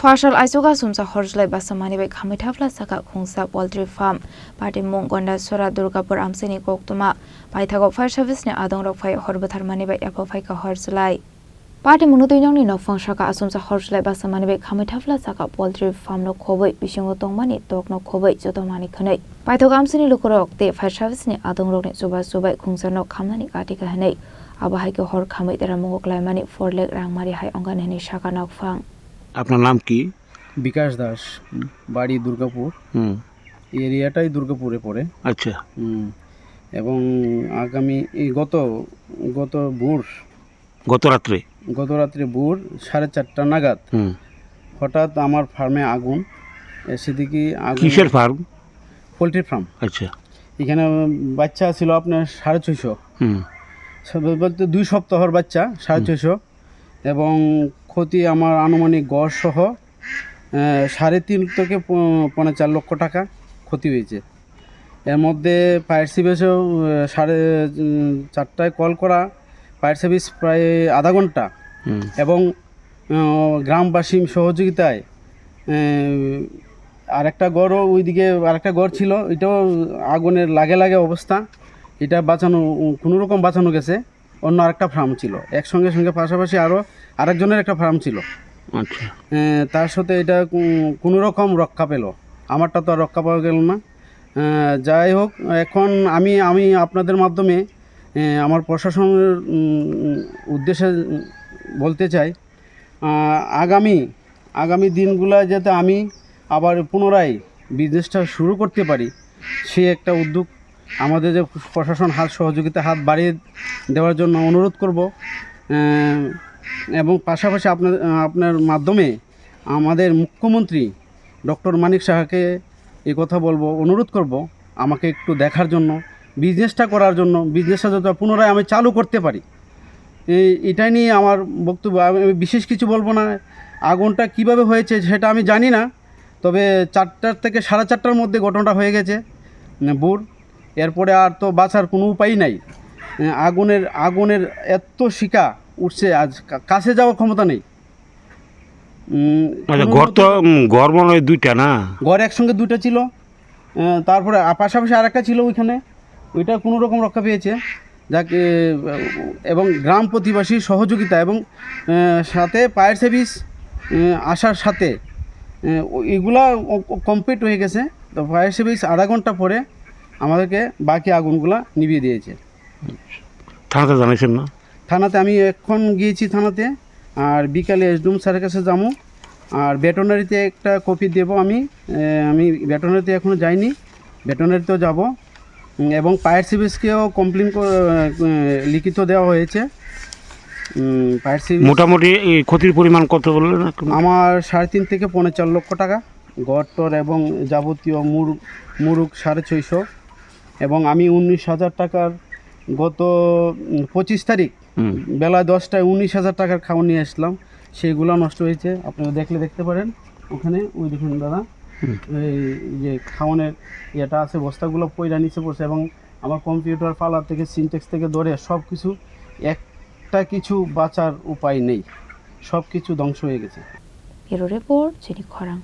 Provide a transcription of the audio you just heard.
Farshal Aisoga Sumsa Horjlai Basamani by Kamitafla Saka Kungsa Poultry Farm, Party Mungonda Sora Durgapur Amsini Koktuma, Paitago Fire Service ne Adong Rock Fire Horbatarmani by Apofaika Horslai. Party Munudinoni no Fangshaka Asumsa Horjlai Basamani by Kamitafla Saka Poultry Farm no Kobe, Bishingotong Mani, Dog no Kobe, Jotomani Kane. Paitago Amsini Lukurok, the Fire Service ne Adong Rock Suba Kungsa no Kamani Katika Hane, Abahaiko Hor Kamit Ramok Lamani, 4 leg Rangmari High Ongan Shaka Nok Fang. আপনার নাম কি? বিকাশ দাস, বাড়ি দুর্গাপুর। এরিয়াটাই দুর্গাপুরে পড়ে। আচ্ছা। এবং আগামী গত রাত্রে ভোর 4:30 নাগাদ হঠাৎ আমার ফার্মে আগুন সেদিকে। কিসের ফার্ম? Poultry farm. আচ্ছা। এখানে বাচ্চা ছিল আপনার 650, বলতে 2 সপ্তাহের বাচ্চা 650, এবং ক্ষতি আমার আনুমানিক গড় সহ 3.5 থেকে 4.5 লক্ষ টাকা ক্ষতি হয়েছে। এর মধ্যে ফায়ার সার্ভিসেও 4:30টায় কল করা, ফায়ার সার্ভিস প্রায় আধা ঘন্টা, এবং গ্রামবাসীর সহযোগিতায় আরেকটা গড়ও ওইদিকে আরেকটা গড় ছিল, এটাও আগুনের লাগে অবস্থা, এটা কোনোরকম বাঁচানো গেছে। অন্য আরেকটা ফার্ম ছিল একসঙ্গে পাশাপাশি, আরেকজনের একটা ফার্ম ছিল। আচ্ছা। তার সাথে এটা কোনো রকম রক্ষা পেল, আমারটা তো আর রক্ষা পাওয়া গেল না। যাই হোক, এখন আমি আপনাদের মাধ্যমে আমার প্রশাসনের উদ্দেশ্যে বলতে চাই, আগামী দিনগুলো যাতে আমি আবার পুনরায় বিজনেসটা শুরু করতে পারি, সে একটা উদ্যোগ আমাদের যে প্রশাসন হাত বাড়িয়ে দেওয়ার জন্য অনুরোধ করব। এবং পাশাপাশি আপনার মাধ্যমে আমাদের মুখ্যমন্ত্রী ডক্টর মানিক সাহাকে এই কথা বলবো, অনুরোধ করব আমাকে একটু দেখার জন্য, বিজনেসটা করার জন্য, বিজনেসটা যাতে পুনরায় আমি চালু করতে পারি। এটাই নিয়ে আমার বক্তব্য। আমি বিশেষ কিছু বলবো না। আগুনটা কিভাবে হয়েছে সেটা আমি জানি না, তবে 4টা থেকে 4:30টার মধ্যে ঘটনাটা হয়ে গেছে ভোর। এরপরে আর তো বাঁচার কোনো উপায় নাই। আগুনের এত শিকা উঠছে, আজ কাছে যাওয়ার ক্ষমতা নেই। ঘর মনে হয় 2টা না? ঘর একসঙ্গে 2টা ছিল, তারপরে পাশাপাশি আরেকটা ছিল ওইখানে, ওইটা কোনো রকম রক্ষা পেয়েছে যাকে, এবং গ্রাম প্রতিবাসীর সহযোগিতা এবং সাথে ফায়ার সার্ভিস আসার সাথে এগুলা কমপ্লিট হয়ে গেছে। তো ফায়ার সার্ভিস আধা ঘন্টা পরে আমাদেরকে বাকি আগুনগুলা নিভিয়ে দিয়েছে। থানাতে জানাইছেন না? থানাতে আমি এখন গিয়েছি থানাতে, আর বিকালে এসডিএম স্যারের কাছে যাবো, আর ভেটেরিনারিতে একটা কপি দেব। আমি ভেটেরিনারিতে এখনও যাইনি, ভেটেরিনারিতেও যাব, এবং ফায়ার সার্ভিসকেও কমপ্লেন লিখিত দেওয়া হয়েছে। ফায়ার সার্ভিস মোটামুটি ক্ষতির পরিমাণ কত বললেন? আমার 3.5 থেকে 4.5 লক্ষ টাকা গড়টর এবং যাবতীয় মুরুগ 650, এবং আমি 19,000 টাকার গত 25 তারিখ বেলা 10টায় 19,000 টাকার খাওয়া নিয়ে আসলাম, সেগুলো নষ্ট হয়েছে। আপনারা দেখতে পারেন ওখানে, ওই দেখুন দাদা, এই যে খাওয়ানোর ইয়েটা আছে, বস্তাগুলো পয়লা নিচে পড়ছে, এবং আমার কম্পিউটার পালা থেকে সিনটেক্স থেকে ধরে সব কিছু, একটা কিছু বাঁচার উপায় নেই, সব কিছু ধ্বংস হয়ে গেছে। রিপোর্ট, চিনি খরাং।